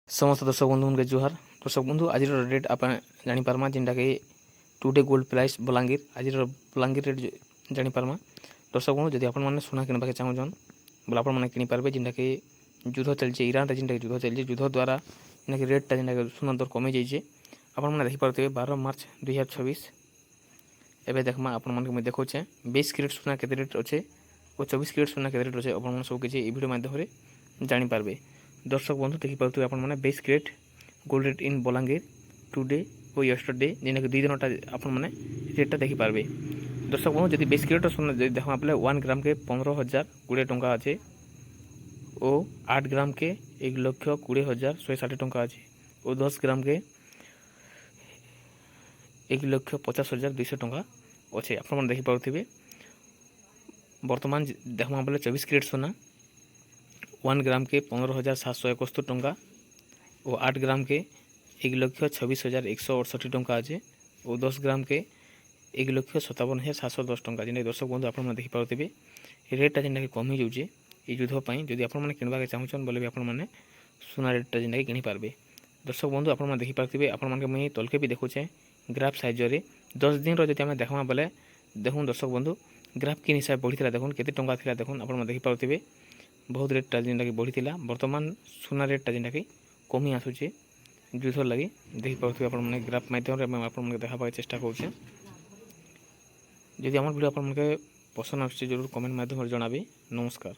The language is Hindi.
समस्त दर्शक बंधु के जुहार। दर्शक बंधु आज रेट आप जानीपारमा जेनटा कि टुडे गोल्ड प्राइस बलांगीर आज बलांगीर रेट जानीपारमा। दर्शक बंधु जब आपने सुना किनवाके चाहून बोले आपने किनीपारे जेनटा कि युद्ध चलছে इरान जेनटा युद्ध चलছে युद्ध द्वारा जेनटा कि रेटा जेनटा सुना दर कमी जाइए आपने देखिपे 12 मार्च 2026। एवं देखमा आपको देखा 20 कैरेट सुना के रेट अच्छे और 24 कैरेट सुना के रेट अच्छे आपने सबकि भिडियो माध्यम जानीपारे। दर्शक बंधु देखिपे आपने 20 carat gold rate in Balangir today और यस्टरडे जेना कि 2 दिनटा आपने रेटा देखिपारे। दर्शक बंधु जब 20 कैरेट सुना देखा पे 1 ग्राम के 15,020 टंका अच्छे और 8 ग्राम के 1,20,160 टंका अच्छे और 10 ग्राम के 1,50,200 टंका अच्छे आपने देखिपे। बर्तमान देखा बोले 24 कैरेट सोना 1 ग्राम के 15,771 टंका और 8 ग्राम के 1,26,168 टंका अच्छे और 10 ग्राम के 1,57,710 टंका। जेना दर्शक बंधु आपने देखिपे रेटा जेनटा कि कमी जाऊे ये युद्धपाई जब आपने किणवाके चाहून बोले भी आपने सुना रेटा जेनटा कि किनीपारे। दर्शक बंधु आपने देखिपे आपके मुझे तलके भी देखुचे ग्राफ साइजरे 10 दिन रही आम देखा बोले देखूँ दर्शक बंधु ग्राफ किन हिसाब बढ़ी देखूँ केते टंका था देखूँ आपने देखिपे बहुत रेटा जेनटा कि बढ़ी बर्तमान सुना रेटा जेनटा कि कमी आसूचे युद्ध लगी देखिपे आपने ग्राफ माध्यम आपको देखा चेष्टा करुचे। जदि आम भिडियो आपके पसंद आसुचे जरूर कमेंट माध्यम जनाबे। नमस्कार।